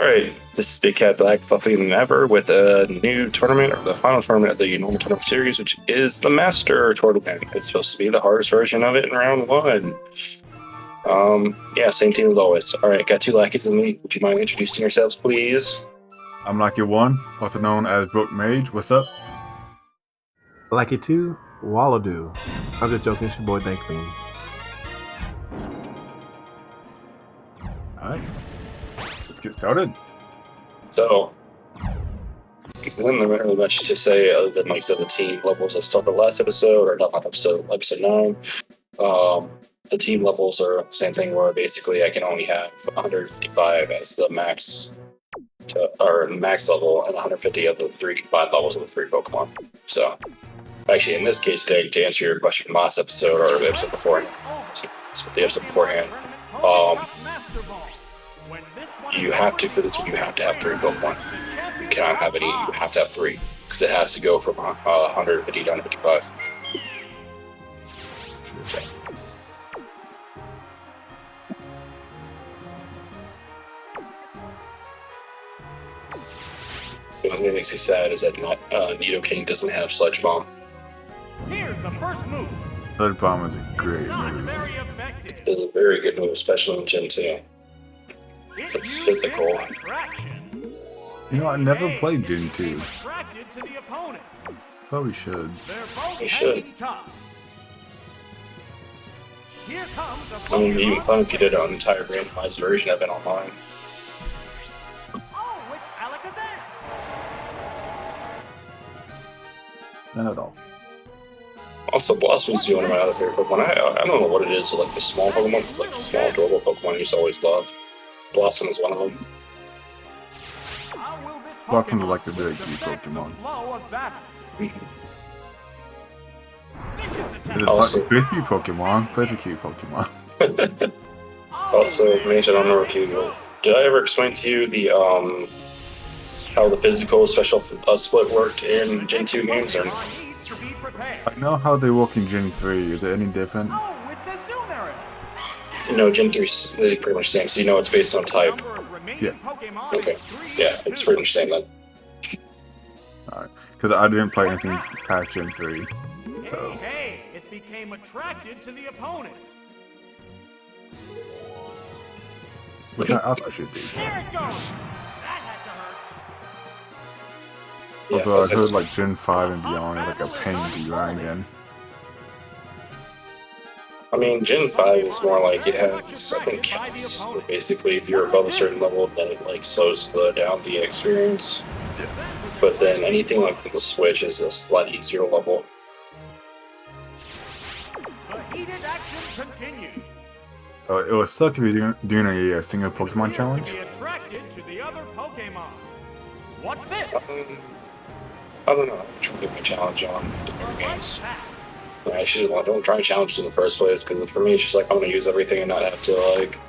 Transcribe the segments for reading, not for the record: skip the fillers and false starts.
Alright, this is Big Cat Black Fluffy than ever with a new tournament, or the final tournament of the normal tournament series, which is the Master Tournament. It's supposed to be the hardest version of it in round one. Yeah, same team as always. Alright, got two lackeys in the lead. Would you mind introducing yourselves, please? I'm Lackey 1, also known as Brook Mage. What's up? Lackey 2, Walladoo. I'm just joking, it's your boy Dank Beans. Alright, let's get started. So, there's not really much to say other than, like I said, the team levels I talked about last episode, or not episode 9. The team levels are the same thing where basically I can only have 155 as the max, or max level, and 150 of the 3 combined levels of the 3 Pokemon. So, actually, in this case, to answer your question from last episode, or the episode beforehand, you have to, for this one, you have to have 3 Pokemon. You cannot have any, you have to have 3, because it has to go from 150 down to 55. Okay. The only thing that makes me sad is that Nidoking doesn't have Sludge Bomb. Here's the first move. Sludge Bomb is a great move. It is a very good move, especially in Gen 2. So it's physical. You know, I never played Gen 2. Probably should. You should. I mean, even fun if you did an entire randomized version of it online. Not at all. Also, Blossom used to be one of my other favorite Pokemon. I don't know what it is, so, like the small Pokemon, like the small adorable Pokemon I used to always love. Blossom is one of them. Blossom is like the very key Pokemon. It's Also, like 50 Pokemon, but it's a key Pokemon. also, Mage, I don't know if you... Did I ever explain to you the, how the physical special split worked in Gen 2 games, or... I know how they work in Gen 3. Is it any different? No, Gen 3 is pretty much the same, so you know it's based on type. Yeah. Okay. Yeah, it's pretty much the same then. Alright. Because I didn't play anything past Gen 3. So. Hey, it became attracted to the opponent. Which I also should do. Here it goes. That had to hurt. Yeah, Although I heard like Gen 5 and beyond is like a pain to grind in. I mean, Gen 5 is more like it has, I think, caps. Where basically, if you're above a certain level, then it like slows down the experience. Yeah. But then anything like the Switch is a slightly easier level. The heated action continues. It would suck if you're doing a single Pokemon challenge. Be attracted to the other Pokemon. What's this? I don't know. I'm trying to get my challenge on different games. I should don't try challenges in the first place, because for me it's just like I'm gonna use everything and not have to like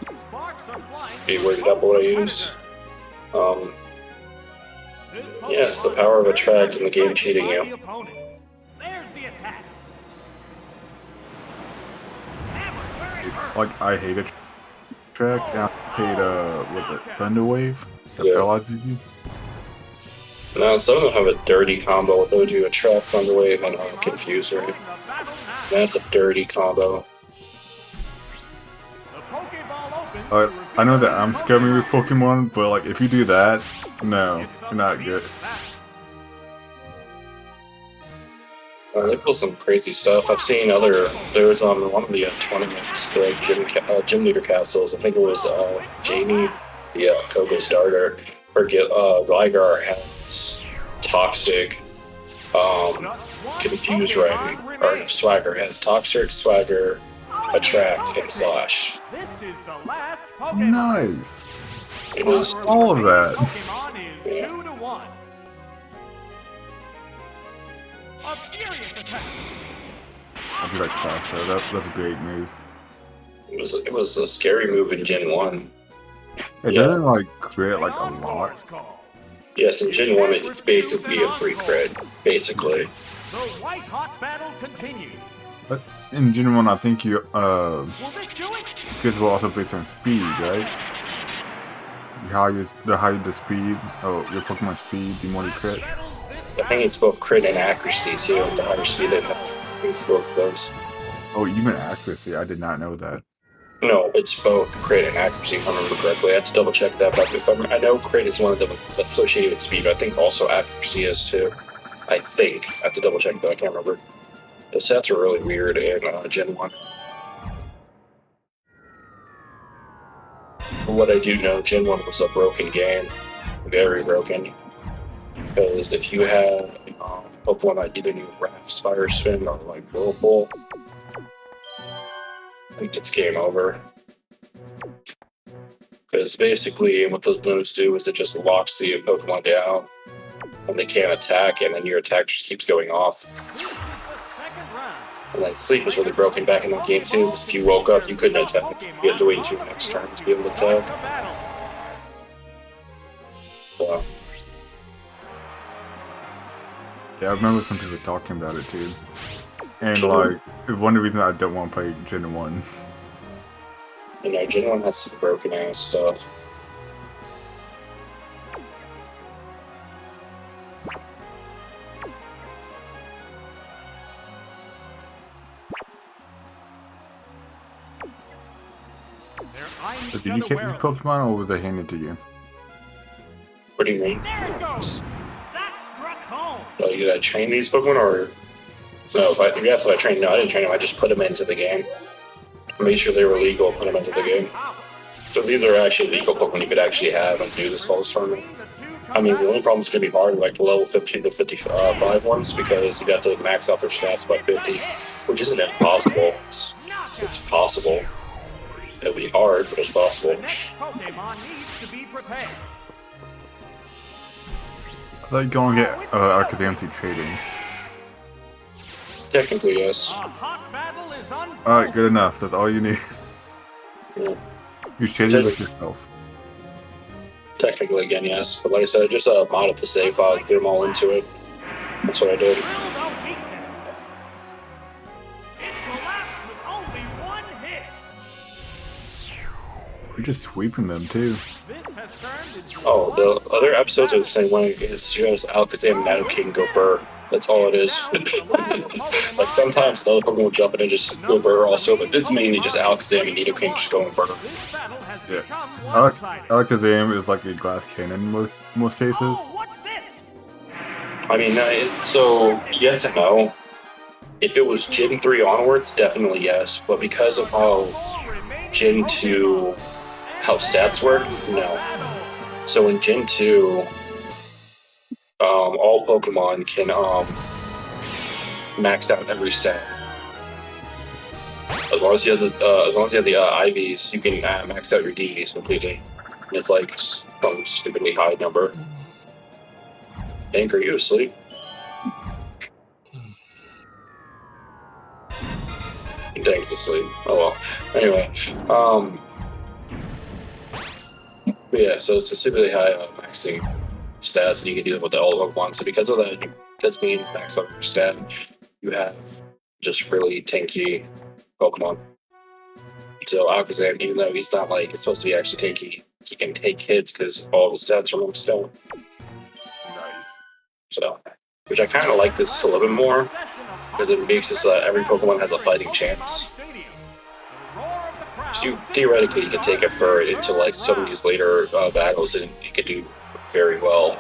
be worried about what I use. Yes, the power of attract in the game cheating you. There's the attack. Like, I hate a track, and I hate, with it, Thunder Wave, that Yeah. paralyzes you. Now, some of them have a dirty combo. They'll do a trap, Thunder Wave, and Confuse, right? That's a dirty combo. I know that I'm scamming with Pokemon, but like, if you do that, no, you're not good. They pull some crazy stuff. I've seen there was on one of the tournaments, like gym leader castles, I think it was Jamie, the Koga starter, or Gligar has Toxic, Confuse, right? Or Swagger has Toxic, Swagger, Attract, and Slash. Nice! It was All of that. Yeah. 2-1. A furious attack. I do like Sasha, that's a great move. It was a scary move in Gen 1. It Yeah. doesn't like create like a lot. Yes, in Gen 1 it's basically a free crit, basically. The white hot battle continues. But in Gen 1, I think you Will this do it? kids will also based on speed, right? the higher the speed, your Pokemon speed, the more you crit. I think it's both crit and accuracy too. The higher speed they have. I think it's both of those. Oh, even accuracy. I did not know that. No, it's both crit and accuracy, if I remember correctly. I have to double check that, but I know crit is one of them associated with speed, but I think also accuracy is too. I think. I have to double check, though. I can't remember. The sets are really weird in Gen 1. But what I do know, Gen 1 was a broken game. Very broken. Because if you had Pokemon that either knew Raft, Spire Spin, or like Whirlpool, I think it's game over. Because basically, what those moves do is it just locks the Pokemon down, and they can't attack, and then your attack just keeps going off. And then sleep was really broken back in that game too, because if you woke up, you couldn't attack. You had to wait until your next turn to be able to attack. So, Yeah, I remember some people talking about it too. And Sure. like, it's one of the reasons I don't want to play Gen 1. you know, Gen 1 has some broken ass stuff. So did you catch these Pokemon or was they handed to you? What do you mean? There it goes. That struck home. Did I train these Pokemon, or no? If you ask what I trained, no, I didn't train them. I just put them into the game. I made sure they were legal, put them into the game. So these are actually legal Pokemon you could actually have and do this Falls tournament. I mean, the only problem is going to be hard, like the level 15 to 55 ones, because you got to max out their stats by 50, which isn't impossible. It's possible. It'll be hard, but it's possible. The next Pokemon needs to be prepared. I thought you'd go and get Alakazam through trading. Technically, yes. A hot battle is Alright, good enough. That's all you need. Yeah. You traded with yourself. Technically, again, yes. But like I said, I just modded the save file, threw them all into it. That's what I did. Drilled a weakness. It collapsed with only one hit. You're just sweeping them too. This has turned into Oh, the other episodes are the same way. It's just Alakazam and Nidoking go burr. That's all it is. Like sometimes another Pokemon will jump in and just go burr also, but it's mainly just Alakazam and Nidoking just going burr. This battle has Yeah. become one-sided. Alakazam is like a glass cannon in most cases. Oh, what's this? I mean, so yes and no. If it was Gen 3 onwards, definitely yes. But because of how Gen 2, how stats work, no. So in Gen 2, all Pokemon can max out every stat. As long as you have the IVs, you can max out your DVs completely. And it's like some stupidly high number. Hank, are you asleep? Dank's asleep. Oh well. Anyway, but yeah. So it's a stupidly high maxing stats, and you can do that with the all Pokemon. So because of that, because being max out your stat, you have just really tanky Pokemon. So Alakazam, even though he's not like it's supposed to be actually tanky, he can take hits because all the stats are maxed out. Nice. So, which I kind of like this a little bit more because it makes it so that every Pokemon has a fighting chance. So theoretically, you can take it for into like some of these later battles, and you can do very well.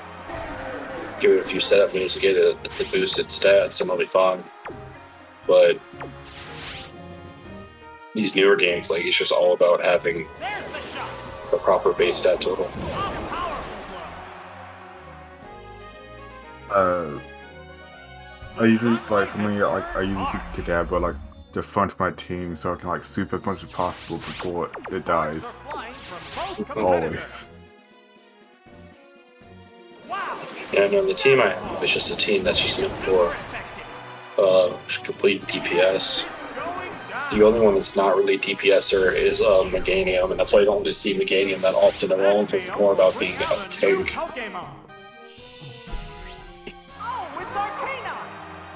Give it a few setup moves to get it to boost its stats, and it'll be fine. But these newer games, like it's just all about having a proper base stat total. I usually like for me I usually keep Kadabra like the front of my team so I can like sweep as much as possible before it dies. Always. Yeah, no, the team I have is just a team that's just meant for complete DPS. The only one that's not really DPSer is Meganium, and that's why you don't really see Meganium that often at all, because it's more about being a tank.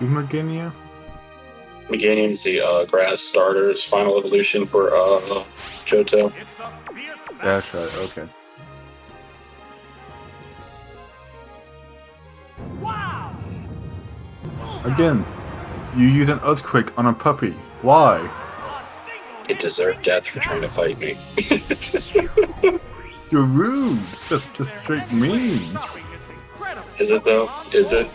Umagenia? Meganium is the grass starter's final evolution for Johto. That's right, okay. Again, you use an earthquake on a puppy. Why? It deserved death for trying to fight me. You're rude. Just straight mean. Is it though? Is it?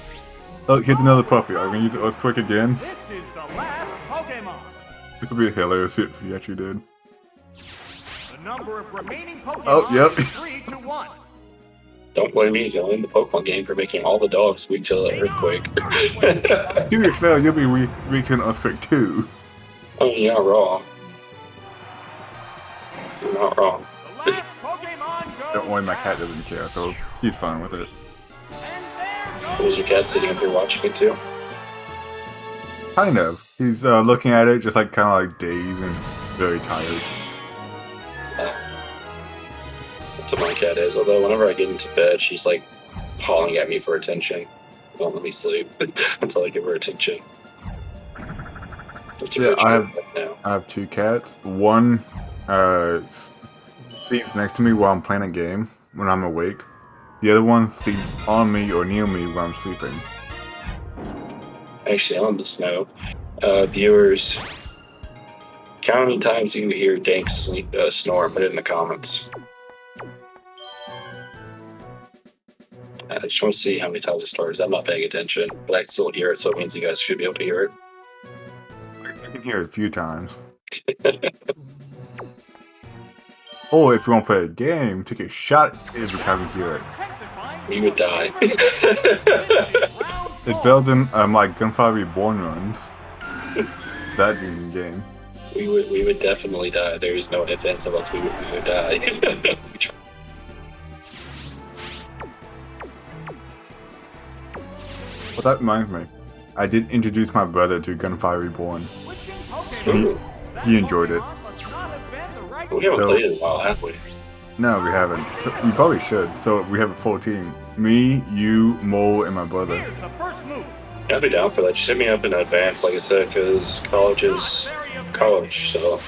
Oh, here's another puppy. Are we gonna use the earthquake again? This is the last Pokemon. It would be hilarious if you actually did. The number of remaining Pokemon Oh, yep. is 3 to 1. Don't blame me, Dylan, the Pokemon game, for making all the dogs weak to the earthquake. To be fair, you'll be weak to an earthquake too. Oh, you're not wrong. You're not wrong. The last Pokemon goes. Don't worry, my cat doesn't care, so he's fine with it. And there Was your cat sitting up here watching it too? Kind of. He's looking at it, just like kind of like dazed and very tired. That's what my cat is. Although whenever I get into bed, she's like hauling at me for attention. Won't let me sleep until I give her attention. That's Yeah, I have- right now. I have two cats. One sleeps next to me while I'm playing a game when I'm awake. The other one sleeps on me or near me while I'm sleeping. Actually, on this note, viewers, count how many times you hear Dank snore and put it in the comments. I just want to see how many times it starts. I'm not paying attention, but I can still hear it, so it means you guys should be able to hear it. I can hear it a few times. Or if you want to play a game, take a shot every time you hear it. You would die. It's better than like Gunfire Reborn runs. That in game. we would definitely die. There's no ifs, ands, or buts. We would die. If we tried. But that reminds me, I did introduce my brother to Gunfire Reborn. He enjoyed it. We haven't So- played it in a while, have we? No, we haven't. So we probably should. So we have a full team. Me, you, Mo, and my brother. Here's the first move. I'd be down for that. Just hit me up in advance, like I said, because college is college, so.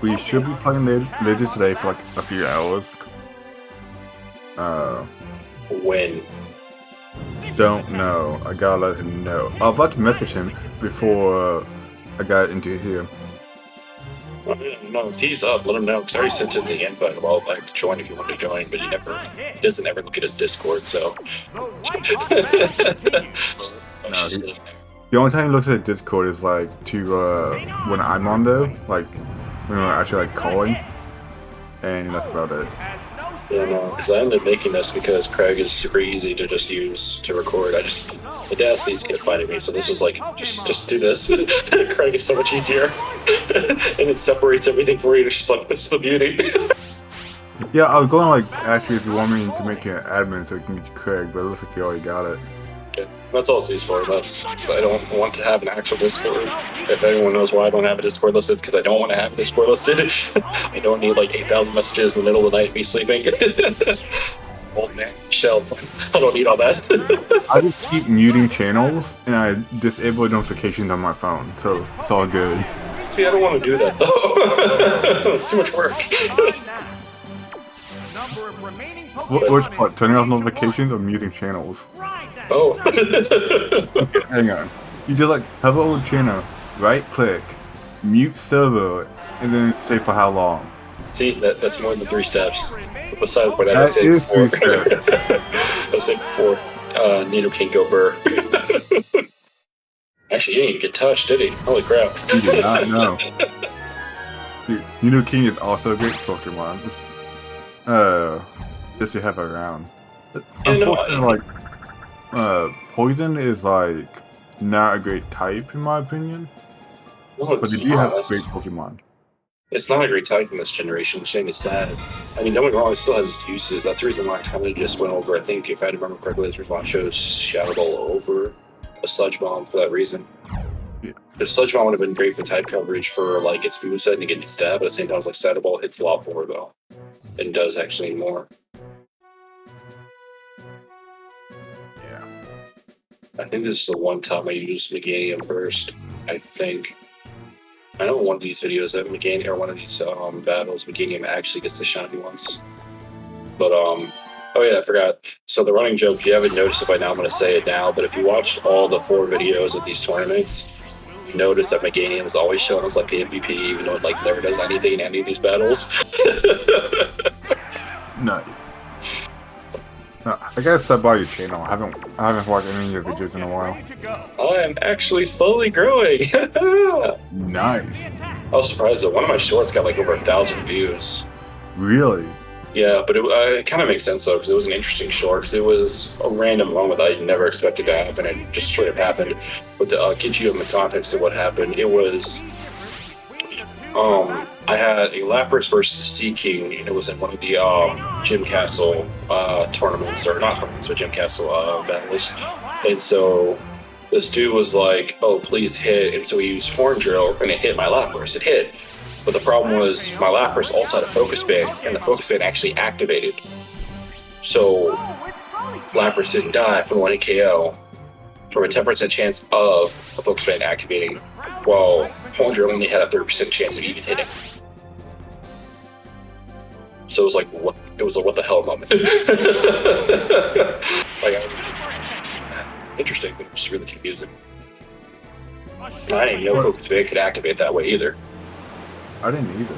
We should be playing later today for like a few hours. When? Don't know. I gotta let him know. I was about to message him before I got into here. No, if he's up, let him know, because I already sent him the invite a while back to join if you want to join, but he doesn't ever look at his Discord, so. It's just sitting there. The only time he looks at Discord is like to when I'm on there, like when we're actually like calling, and that's about it. Yeah, no, because I ended up making this because Craig is super easy to just use to record. Audacity's good fighting me, so this was like, just do this. Craig is so much easier. And it separates everything for you. It's just like, this is the beauty. Yeah, I was going like actually if you want me to make you an admin so you can get to Craig, but it looks like you already got it. Yeah, that's all it's used for. That's because I don't want to have an actual Discord. If anyone knows why I don't have a Discord listed, it's because I don't want to have a Discord listed. I don't need like 8,000 messages in the middle of the night me sleeping. Old man, shell. I don't need all that. I just keep muting channels and I disable notifications on my phone, so it's all good. See, I don't want to do that though. It's too much work. Which part? Turning off notifications or muting channels? Both. Hang on. You just like have a old channel, right click, mute server, and then say for how long. See, that's more than 3 steps. Besides what I That said is before. 3 steps. I said before, Nidoking go burr. Actually, he didn't even get touched, did he? Holy crap. You did not know. Dude, Nidoking is also a great Pokemon. Just to have around. Yeah, no, Unfortunately, Poison is like not a great type in my opinion, No, but it's they do have not. great Pokemon. It's not a great type in this generation, which I think is sad. I mean, don't get me wrong, it still has its uses. That's the reason why I kind of just went over, I think, if I remember correctly, the reason why I chose Shadow Ball over a Sludge Bomb for that reason. Yeah. The Sludge Bomb would have been great for type coverage for, like, its moveset and getting stab, but at the same time, it's like Shadow Ball hits a lot more, though. And does actually more. Yeah. I think this is the one time I used Meganium first. I think. I know in one of these videos that Meganium, or one of these battles, Meganium actually gets the shiny ones. But Oh yeah, I forgot. So the running joke, if you haven't noticed it by now, I'm going to say it now. But if you watch all the 4 videos of these tournaments, you notice that Meganium is always shown as like the MVP, even though it like never does anything in any of these battles. Nice. I gotta sub by your channel. I haven't watched any of your videos in a while. I'm actually slowly growing. Nice. I was surprised that one of my shorts got like over 1,000 views. Really? Yeah, but it kind of makes sense though, because it was an interesting short. Because it was a random moment that I never expected to happen. It just straight up happened. But to get you in the context of what happened, it was I had a Lapras versus Sea King, and it was in one of the Gym Castle tournaments, or not tournaments, but Gym Castle battles. And so this dude was like, "Oh, please hit!" And so he used Horn Drill, and it hit my Lapras. It hit. But the problem was my Lapras also had a focus band, and the focus band actually activated. So Lapras didn't die from 1 KO from a 10% chance of a focus band activating, while Horn Drill only had a 30% chance of even hitting. So it was like, what? It was a what the hell moment. Interesting, but it's really confusing. And I didn't know focus band could activate that way either. I didn't either.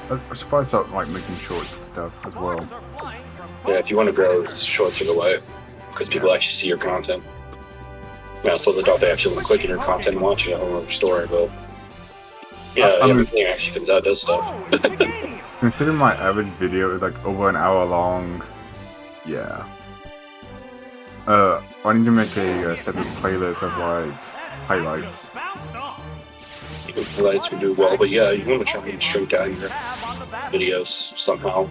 I'm surprised about like making shorts and stuff as well. Yeah, if you want to grow, shorts are the way, because people actually see your content. Yeah, I told the dog they actually want to click in your content and watch it, a whole other story, but yeah, everything actually comes out does stuff. Considering my average video is like over an hour long, yeah. I need to make a separate playlist of like highlights. Highlights would do well, but yeah, you want to try and shrink down your videos somehow,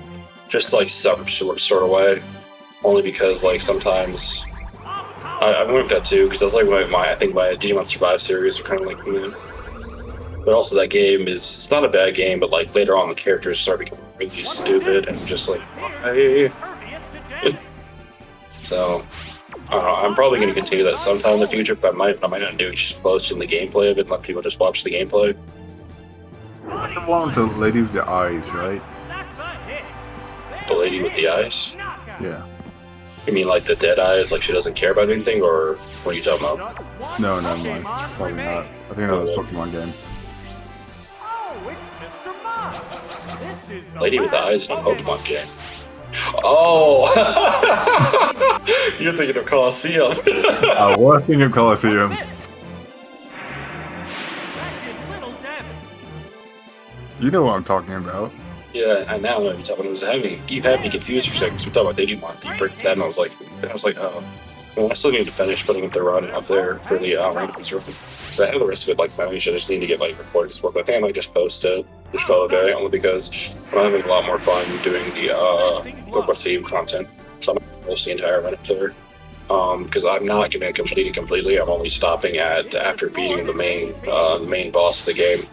just like some sort of way. Only because like sometimes I went with that too, because that's like I think my Digimon Survive series are kind of like, but also that game it's not a bad game, but like later on the characters start becoming really stupid and just like, hey. So I don't know, I'm probably going to continue that sometime in the future, but I might not do it, just posting the gameplay of it and let people just watch the gameplay. The one with the lady with the eyes, right? The lady with the eyes? Yeah. You mean like the dead eyes, like she doesn't care about anything, or what are you talking about? No, never mind. Probably not. I think another Pokemon game. Lady with the eyes in a Pokemon game. Oh! You're thinking of Colosseum. I was thinking of Colosseum. You know what I'm talking about. Yeah, I now know what you're talking about. You had me confused for a second, because we talked about Digimon. You break that, and I was like, oh. Well, I still need to finish putting up the run up there for the randoms run. Because I have the rest of it like finished. I just need to get like recorded as well. But I think I might just post it, just call it a day, only because I'm having a lot more fun doing the Pokemon content. So I'm going to post the entire run up there. Because I'm not going to complete it completely. I'm only stopping at after beating the main boss of the game.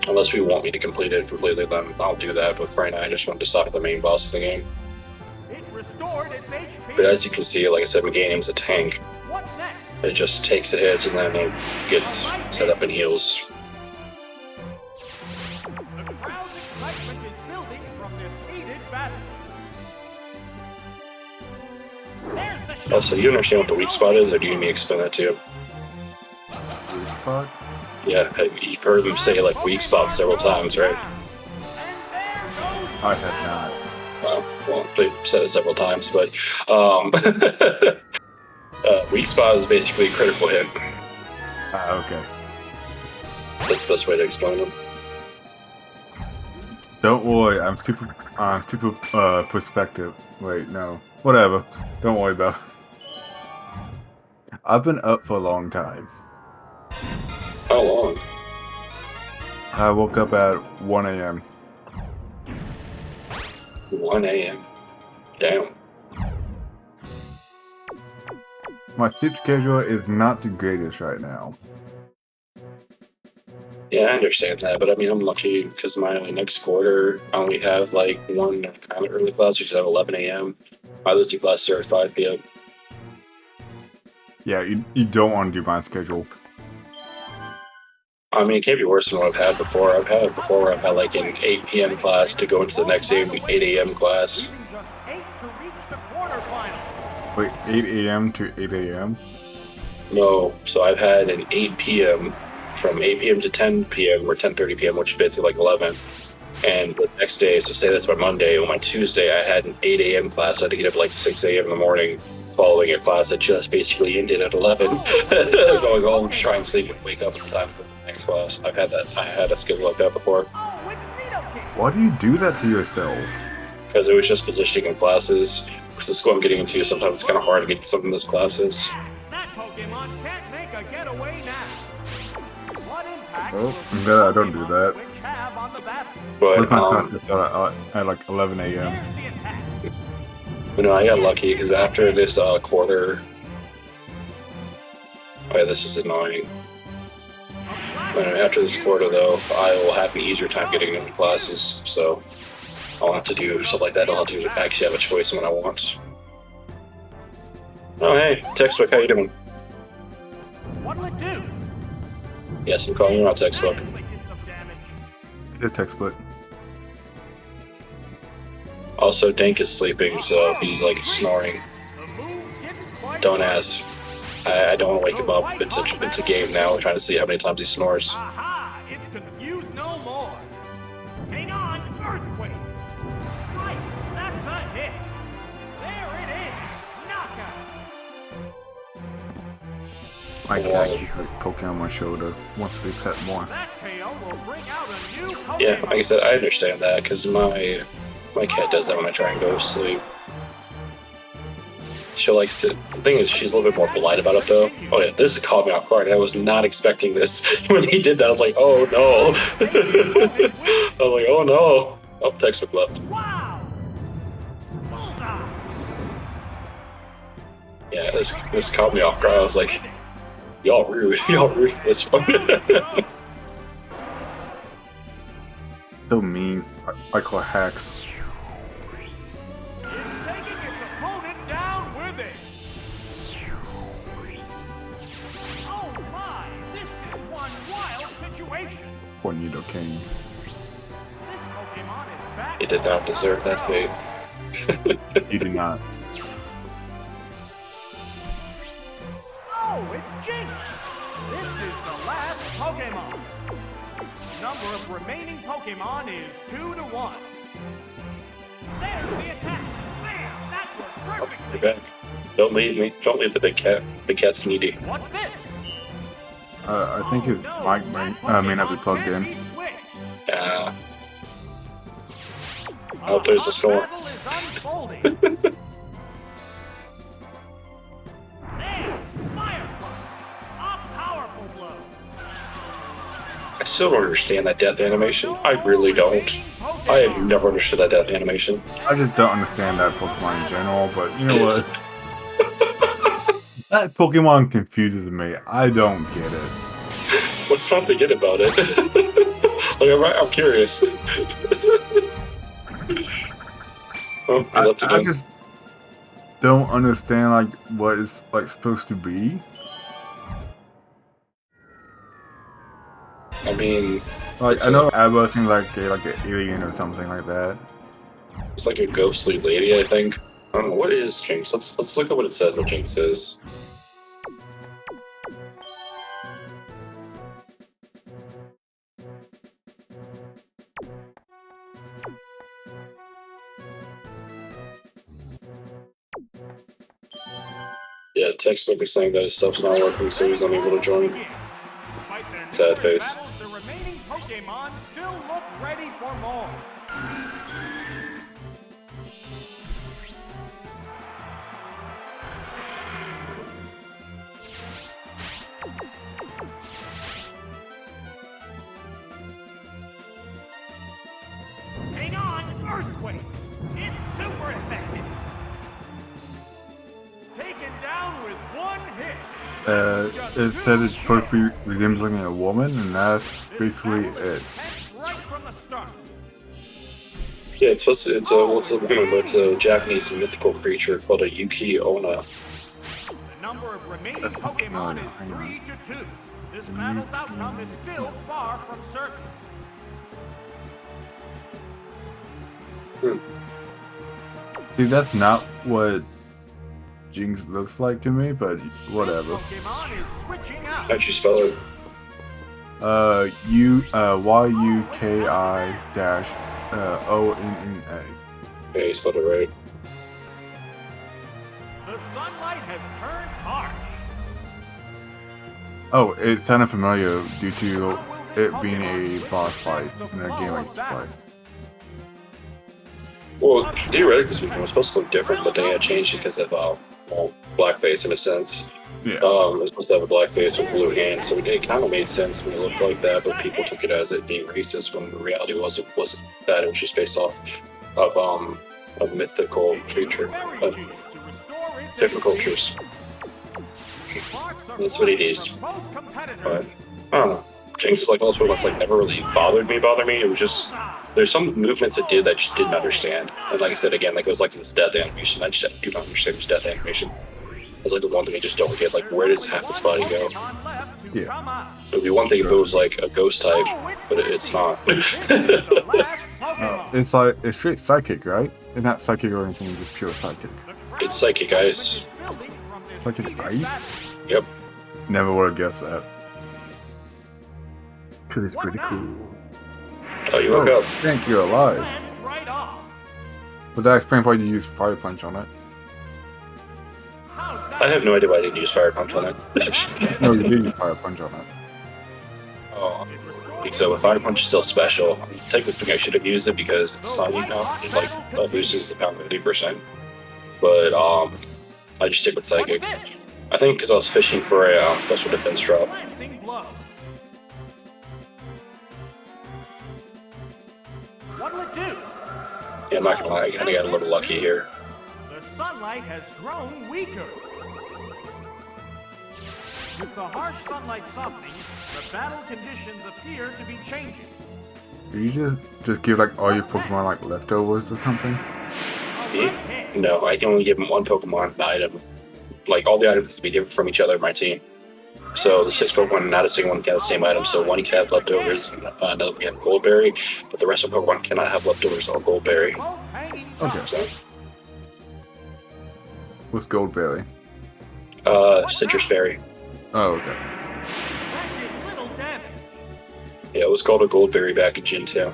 Unless we want me to complete it completely, then I'll do that. But right now, I just want to stop at the main boss of the game. But as you can see, like I said, Meganium's a tank. It just takes the hits and then it gets set up and heals. Oh, so you understand what the weak spot is, or do you need me to explain that to you? Weak spot? Yeah, you've heard them say like weak spots several times, right? I have not. Well, they said it several times, but weak spot is basically a critical hit. Okay. That's the best way to explain them. Don't worry, I'm super perspective. Wait, no. Whatever. Don't worry about it. I've been up for a long time. How long? I woke up at 1 a.m. 1 a.m. Damn. My sleep schedule is not the greatest right now. Yeah, I understand that, but I mean, I'm lucky because my next quarter, I only have like one kind of early class, which is at 11 a.m. My other 2 classes are at 5 p.m. Yeah, you don't want to do my schedule. I mean, it can't be worse than what I've had before. I've had it before where I've had like an 8 p.m. class to go into the next day 8 a.m. class. Leaving just 8 to reach the quarterfinals. Wait, 8 a.m. to 8 a.m. No, so I've had an 8 p.m. from 8 p.m. to 10 p.m. or 10:30 p.m., which is basically like 11. And the next day, so say that's my Monday. On my Tuesday, I had an 8 a.m. class. I had to get up like 6 a.m. in the morning following a class that just basically ended at 11. Going home to try and sleep and wake up in time for the next class. I've had that. I had a schedule like that before Oh, it's Nido King. Why do you do that to yourself? because it was just positioning in classes. Because the school I'm getting into, sometimes it's kind of hard to get some of those classes. That Pokemon can't make a getaway now. What impact Well, will I'm glad I don't do that. Switch have on the basket? But Where's my class start at like 11 a.m. There's the attack. I got lucky because after this quarter, oh yeah, this is annoying. After this quarter, though, I will have an easier time getting into classes, so I'll have to do stuff like that. I'll have to actually have a choice in what I want. Oh, hey, Textbook, how you doing? What'll it do? Yes, I'm calling you out, Textbook. Actually did some damage. The textbook. Also, Dank is sleeping, so he's like snoring. The move didn't quite Don't work. ask. I don't want to wake him up. It's a game now. We're trying to see how many times he snores. Aha! It's confused no more. Hang on, Earthquake. Right, that's a hit. There it is. Knockout. My cat keeps like poking on my shoulder. Wants to be pet more. That KO will bring out a new Pokemon. Yeah, like I said, I understand that because my cat does that when I try and go to sleep. She'll like sit. The thing is, she's a little bit more polite about it though. Oh yeah, this caught me off guard. I was not expecting this when he did that. I was like, oh no. I was like, oh no. Oh, Textbook left. Wow! Bullseye! Yeah, this caught me off guard. I was like, y'all rude. Y'all rude for this one. So mean. I call hacks. It's taking its opponent down with it. Oh my! This is one wild situation. Poor Nido King. This Pokemon is back. He did not deserve that fate. You do not. Oh, it's Jinx! This is the last Pokemon. Number of remaining Pokemon is 2 to 1. There's the attack. Bam! That worked You're perfectly. back. Don't leave me. Don't leave the big cat. Big cat's needy. What's this? I think his Oh, no, mic that may not be Pokemon plugged can't in. be switched. I hope there's a score. Battle is unfolding. There! Fire Punch! A powerful blow. I still don't understand that death animation. I really don't. I have never understood that death animation. I just don't understand that Pokemon in general, but you know what? That Pokemon confuses me. I don't get it. What's not to get about it? Like, I'm curious. Oh, he left I again. just don't understand like what it's like supposed to be. I mean, Like It's I know Abba seems like an alien or something like that. it's like a ghostly lady, I think. I don't know, what is Jinx? Let's look at what it says what Jinx is. Yeah, Textbook is saying that his stuff's not working, so he's unable to join. Sad face. The remaining Pokemon still look ready for more. Hang on, Earthquake! It's super effective! Taken down with one hit! It said it's supposed to be resembling a woman, and that's basically it. Right from the start. Yeah, it's supposed to, it's a woman, but it's a Japanese mythical creature called a Yuki Onna. The number of remaining That's not Pokemon familiar. Hang on. is 3 to 2. This battle's outcome is still far from certain. See, that's not what Jinx looks like to me, but whatever. Pokemon is switching out. How'd you spell it? YUKI-ONNA. Yeah, you spelled it right. The sunlight has turned harsh. Oh, it sounded familiar due to it being a boss fight in a game I used to play. Well, theoretically speaking, it was supposed to look different, but they had changed it because of well, blackface in a sense. Yeah. It was supposed to have a black face with blue hands, so it kind of made sense when it looked like that, but people took it as it being racist when the reality was it wasn't that. It was just based off of a mythical creature of different cultures. That's what it is. But I don't know. Jinx is like all those Pokemon like never really bothered me. It was just there's some movements it did that I just didn't understand. And like I said again, like it was like this death animation. I just do not understand this death animation. It's like the one thing I just don't get. Like where does half its body go? Yeah. It would be one thing if it was like a ghost type, but it's not. It's like it's straight psychic, right? It's not psychic or anything, just pure psychic. It's psychic ice. Psychic ice? Yep. Never would have guessed that. Cause it's pretty cool. Oh, you woke Oh, up. thank you, alive. Right off. But that explains why you use Fire Punch on it. I have no idea why I didn't use Fire Punch on it. No, you did use Fire Punch on it. Oh, so if Fire Punch is still special, technically speaking, I should have used it because it's sunny now. It like boosts the power 50%. But I just stick with Psychic. I think because I was fishing for a special defense drop. Glancing blow. What'll it do? Yeah, I'm not gonna lie, I kind of got a little lucky here. The sunlight has grown weaker. With the harsh sunlight softening, the battle conditions appear to be changing. Do you just give like all your Pokemon like leftovers or something? No, I can only give them one Pokemon item. Like all the items have to be different from each other in my team. So the 6 Pokemon, not a single one can have the same item. So one can have leftovers, and another can have Goldberry, but the rest of Pokemon cannot have leftovers or Goldberry. Okay. So, What's Goldberry? Citrus Berry. Oh, okay. That did little damage. Yeah, it was called a Goldberry back in Gen 2.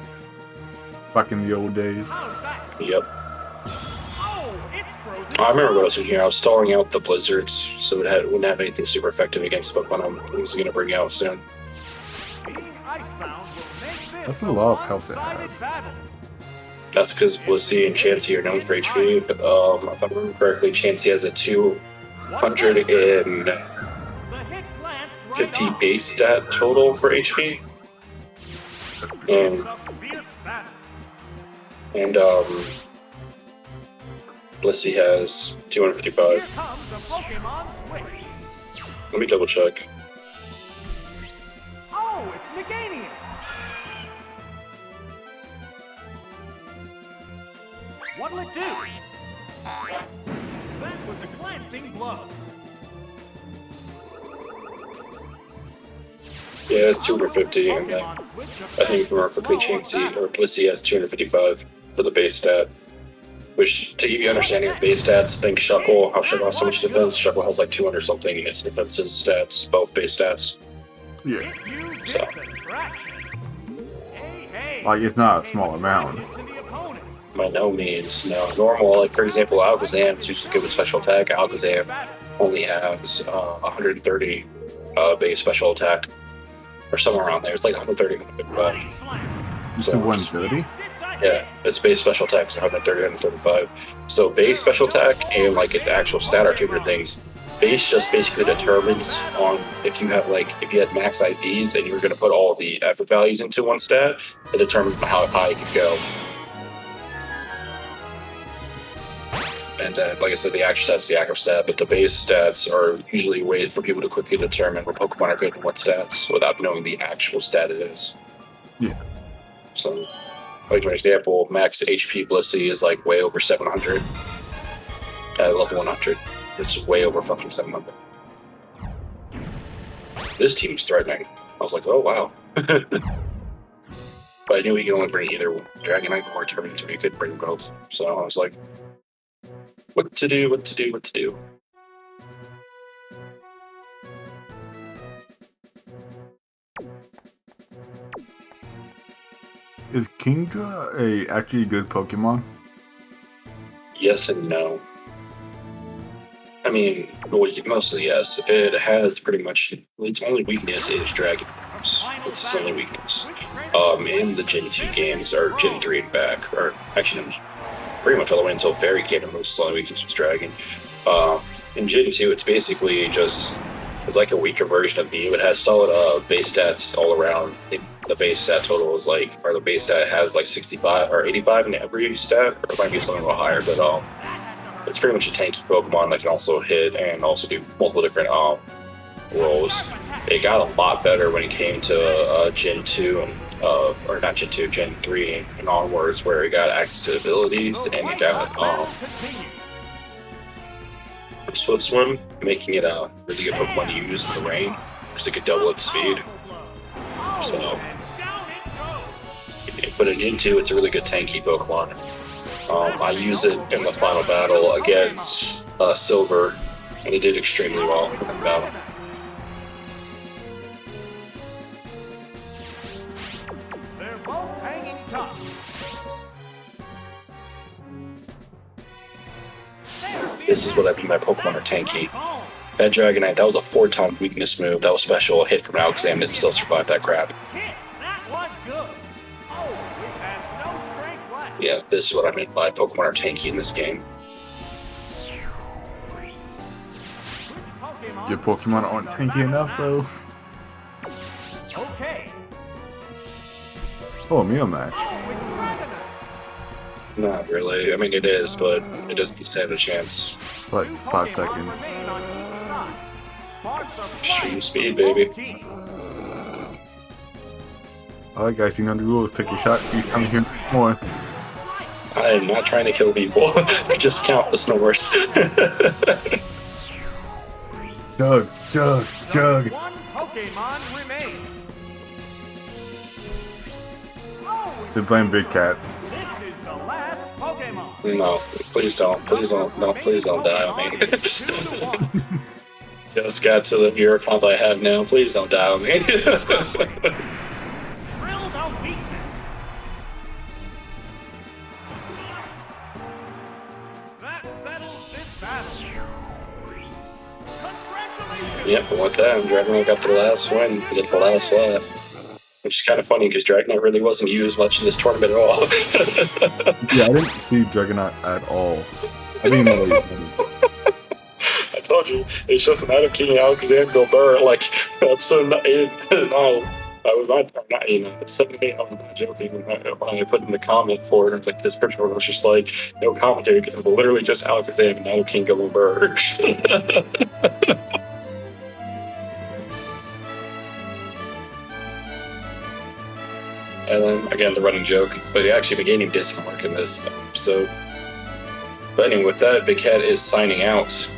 Back in the old days. How's that? Yep. Oh, it's frozen. I remember when I was in here, I was stalling out the blizzards, so it wouldn't have anything super effective against Pokemon I'm going to bring out soon. Being icebound will make this That's a lot of health it one-sided has. battle. That's because Blissey and Chansey are known for HP. If I remember correctly, Chansey has a 250 The hit glanced right off. base stat total for HP, and It's a fierce battle. and Blissey has Here 255. comes the Pokemon switch. Let me double check. Oh, it's Meganium. What'll it do? That was a glancing blow. Yeah, it's 250, and Pokemon switch I think if I remember correctly, Chansey or Blissey has 255 for the base stat. Which, to give you an understanding of base stats, think Shuckle. How Shuckle has so much defense. Shuckle has like 200 something in its defenses stats, both base stats. Yeah. If you So. distraction. Hey. Like it's not a small amount. To the opponent. By no means, no. Normal, like for example, Alakazam is usually good with special attack. Alakazam only has 130 base special attack, or somewhere around there. It's like 130, 135. You So said it's- 130? Yeah, its base special attack is 130, 135. So base special attack and like its actual stat are two different things. Base just basically determines on if you have if you had max IVs and you were going to put all the effort values into one stat, it determines how high it could go. And then, like I said, the actual stat's the actual stat, but the base stats are usually ways for people to quickly determine what Pokemon are good and what stats without knowing the actual stat it is. Yeah. So, like for example, max HP Blissey is like way over 700 at level 100. It's way over fucking 700. this team's threatening. I was like, oh wow. But I knew he could only bring either Dragonite or Turnitin. He could bring both. So I was like, what to do? Is Kingdra a actually good Pokemon? Yes and no. I mean, well, mostly yes. It has pretty much its only weakness is Dragon Moves. It's its only weakness. In the Gen 2 games, or Gen 3 and back, or actually pretty much all the way until Fairy came and most of the only weakness was Dragon. In Gen 2, it's basically just it's like a weaker version of Mew. It has solid base stats all around. I think the base stat total is like, or the base stat has like 65 or 85 in every stat, or it might be something a little higher, but it's pretty much a tanky Pokemon that can also hit and also do multiple different roles. It got a lot better when it came to Gen 2 and or not Gen 2, Gen 3 and onwards, where it got access to abilities and it got Swift Swim, making it a really good Pokemon to use in the rain because it could double its speed. So, but in Gen 2, it's a really good tanky Pokemon. I use it in the final battle against Silver, and it did extremely well in that battle. They're both hanging tough. This is what I mean by Pokemon are tanky. That Dragonite, that was a 4-time weakness move. That was special. A hit from Alakazam, and it still survived that crap. Hit. That was good. Oh, it has no strength left. Yeah, this is what I mean by Pokemon are tanky in this game. Your Pokemon aren't tanky enough, though. Okay. Oh, Mew match. Not really. I mean, it is, but it doesn't stand a chance. Like 5 seconds. Extreme speed, baby. Alright, guys, you know the rules. Take your shot each time you hear more. I am not trying to kill people. Just count the snores. Jug, Jug, Jug. One Pokemon remains. Just blame Big Cat. This is the last Pokemon. No, please don't. Please don't. No, please don't die on me. 2-1. Just got to the Bureau comp I have now. Please don't die on me. Thrill don't beat them. That settles this battle. Congratulations. Yep, and with that, Dragonite got the last win. He did the last laugh. Which is kind of funny because Dragonite really wasn't used much in this tournament at all. Yeah, I didn't see Dragonite at all. I didn't know that he was I told you, it's just Nidoking, Alakazam, Gilbert, like, episode 8 and 9. I was not, you know, it's 7-8, I was not joking when I put in the comment for it. It was like, this picture was just like, no commentary, because it's literally just Alakazam and Nidoking, Gilbert. And then, again, the running joke, but actually been gaining Dismark in this episode. But anyway, with that, Big Cat is signing out.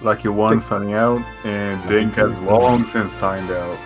like your one signing out, and Dink has long since signed out.